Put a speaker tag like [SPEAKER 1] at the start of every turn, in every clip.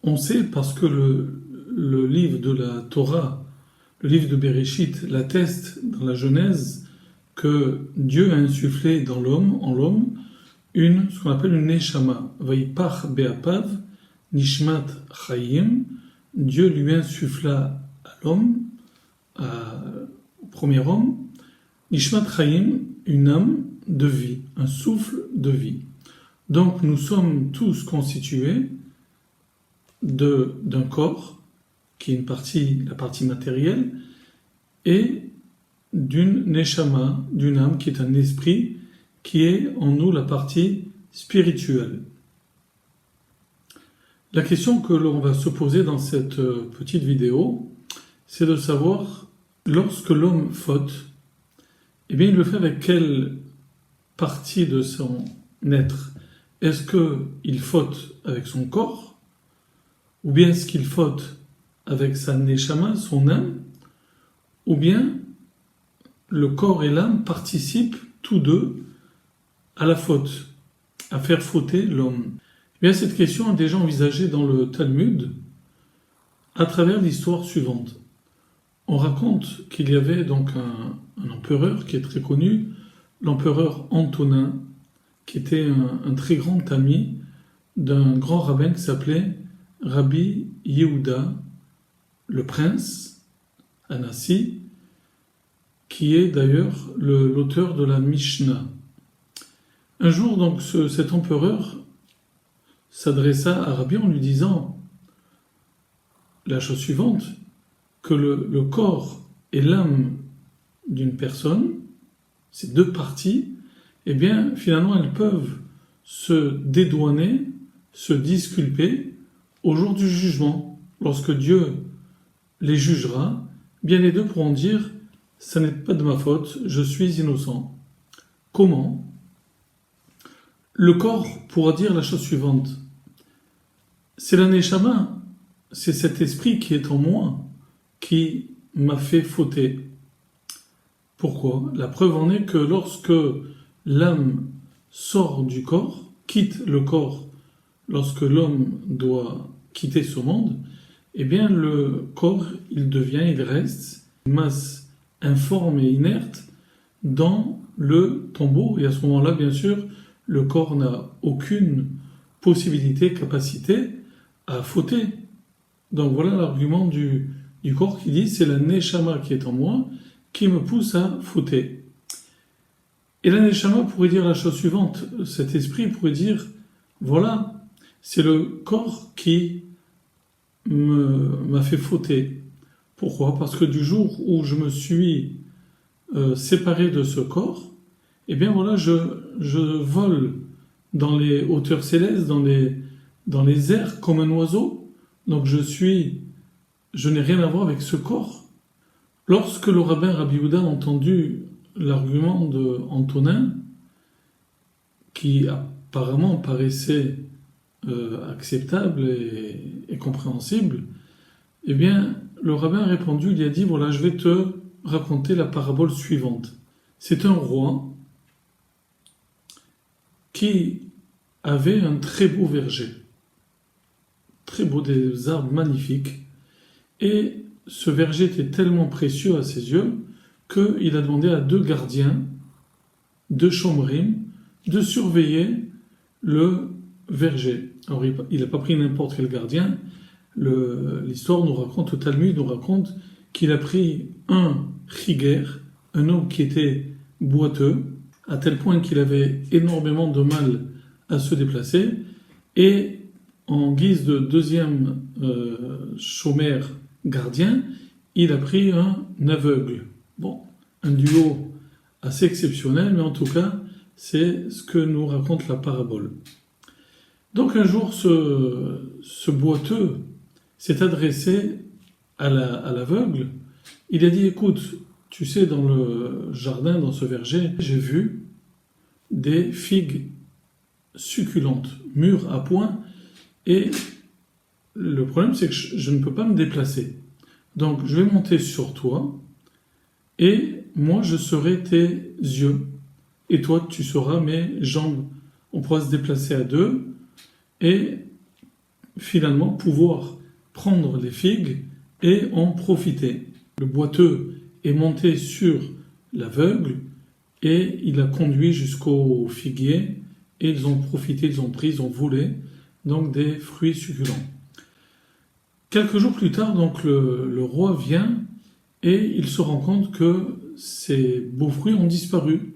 [SPEAKER 1] On sait parce que le livre de la Torah, le livre de Bereshit, l'atteste dans la Genèse que Dieu a insufflé en l'homme, ce qu'on appelle une neshama. Vaipach be'apav, nishmat chayim. Dieu lui insuffla à l'homme, au premier homme, nishmat chayim, une âme de vie, un souffle de vie. Donc nous sommes tous constitués d'un corps, qui est la partie matérielle, et d'une neshama, d'une âme qui est un esprit, qui est en nous la partie spirituelle. La question que l'on va se poser dans cette petite vidéo, c'est de savoir, lorsque l'homme faute, eh bien il le fait avec quelle partie de son être? Est-ce qu'il faute avec son corps? Ou bien est-ce qu'il faute avec sa neshama, son âme? Ou bien le corps et l'âme participent tous deux à la faute, à faire fauter l'homme? Eh bien, cette question est déjà envisagée dans le Talmud à travers l'histoire suivante. On raconte qu'il y avait donc un empereur qui est très connu, l'empereur Antonin, qui était un très grand ami d'un grand rabbin qui s'appelait Rabbi Yehuda, le prince, Anassi, qui est d'ailleurs l'auteur de la Mishnah. Un jour, donc, cet empereur s'adressa à Rabbi en lui disant la chose suivante, que le corps et l'âme d'une personne, ces deux parties, eh bien, finalement, elles peuvent se dédouaner, se disculper au jour du jugement. Lorsque Dieu les jugera, bien les deux pourront dire « ça n'est pas de ma faute, je suis innocent ». Comment? Le corps pourra dire la chose suivante. C'est la neshama, c'est cet esprit qui est en moi qui m'a fait fauter. Pourquoi? La preuve en est que lorsque l'âme sort du corps, quitte le corps, lorsque l'homme doit quitter ce monde, eh bien le corps, il reste une masse informe et inerte dans le tombeau. Et à ce moment-là, bien sûr, le corps n'a aucune possibilité, capacité à fauter. Donc voilà l'argument du corps qui dit c'est la neshama qui est en moi qui me pousse à fauter. Et la neshama pourrait dire la chose suivante, cet esprit pourrait dire voilà, c'est le corps qui m'a fait fauter. Pourquoi? Parce que du jour où je me suis séparé de ce corps, eh bien voilà, je vole dans les hauteurs célestes, dans les airs comme un oiseau. Donc je n'ai rien à voir avec ce corps. Lorsque le rabbin Rabbi Yehuda a entendu l'argument d'Antonin, qui apparemment paraissait acceptable et compréhensible, eh bien, le rabbin a répondu, il a dit, voilà, je vais te raconter la parabole suivante. C'est un roi qui avait un très beau verger, très beau, des arbres magnifiques, et ce verger était tellement précieux à ses yeux qu'il a demandé à 2 gardiens, 2 chomrim, de surveiller le verger. Alors il n'a pas pris n'importe quel gardien, l'histoire nous raconte, le Talmud nous raconte qu'il a pris un chiger, un homme qui était boiteux, à tel point qu'il avait énormément de mal à se déplacer, et en guise de deuxième chômeur gardien, il a pris un aveugle. Bon, un duo assez exceptionnel, mais en tout cas, c'est ce que nous raconte la parabole. Donc un jour, ce boiteux s'est adressé à l'aveugle. Il a dit, écoute, tu sais, dans le jardin, dans ce verger, j'ai vu des figues succulentes, mûres à point, et le problème, c'est que je ne peux pas me déplacer. Donc, je vais monter sur toi, et moi, je serai tes yeux, et toi, tu seras mes jambes. On pourra se déplacer à deux, et finalement pouvoir prendre les figues et en profiter. Le boiteux est monté sur l'aveugle et il a conduit jusqu'au figuier et ils ont profité, ils ont pris, ils ont volé donc des fruits succulents. Quelques jours plus tard, donc le roi vient et il se rend compte que ces beaux fruits ont disparu.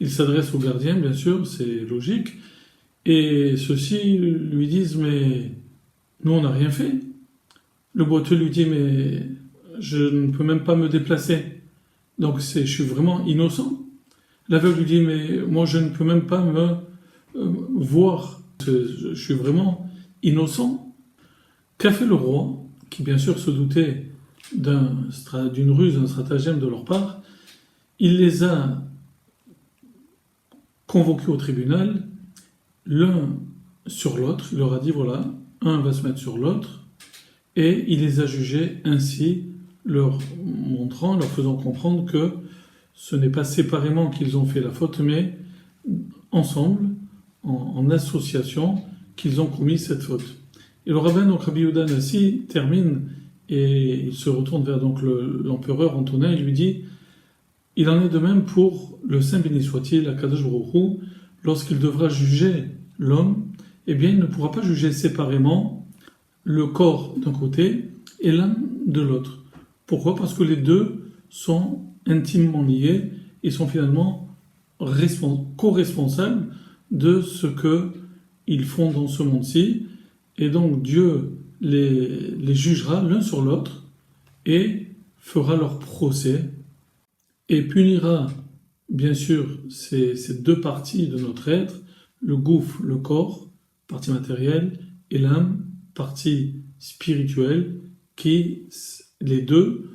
[SPEAKER 1] Il s'adresse au gardien, bien sûr, c'est logique, et ceux-ci lui disent « Mais nous, on n'a rien fait ». Le boiteux lui dit « Mais je ne peux même pas me déplacer, donc je suis vraiment innocent ». L'aveugle lui dit « Mais moi, je ne peux même pas me voir, je suis vraiment innocent ». Qu'a fait le roi, qui bien sûr se doutait d'une ruse, d'un stratagème de leur part? Il les a convoqués au tribunal, l'un sur l'autre. Il leur a dit voilà, un va se mettre sur l'autre, et il les a jugés ainsi, leur faisant comprendre que ce n'est pas séparément qu'ils ont fait la faute, mais ensemble, en association, qu'ils ont commis cette faute. Et le rabbin, donc Rabbi Yehuda Nassi, termine et il se retourne vers donc l'empereur Antonin et lui dit il en est de même pour le Saint béni soit-il, Akadosh Baruch Hu, lorsqu'il devra juger l'homme, eh bien il ne pourra pas juger séparément le corps d'un côté et l'âme de l'autre. Pourquoi? Parce que les deux sont intimement liés et sont finalement co-responsables de ce qu'ils font dans ce monde-ci. Et donc Dieu les jugera l'un sur l'autre et fera leur procès et punira bien sûr ces deux parties de notre être, le gouffre, le corps, partie matérielle, et l'âme, partie spirituelle, qui les deux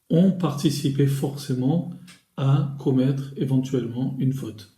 [SPEAKER 1] ont participé forcément à commettre éventuellement une faute.